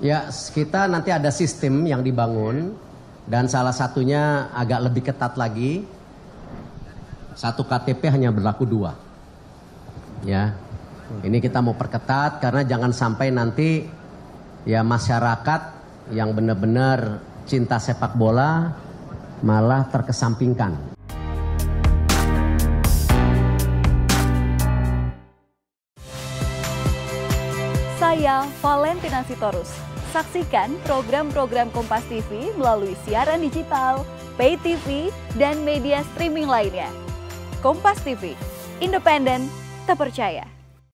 Ya, kita nanti ada sistem yang dibangun dan salah satunya agak lebih ketat lagi. Satu KTP hanya berlaku 2. Ya, ini kita mau perketat karena jangan sampai nanti ya masyarakat yang benar-benar cinta sepak bola malah terkesampingkan. Saya Valentina Sitorus. Saksikan program-program Kompas TV melalui siaran digital, pay TV, dan media streaming lainnya. Kompas TV, independen, terpercaya.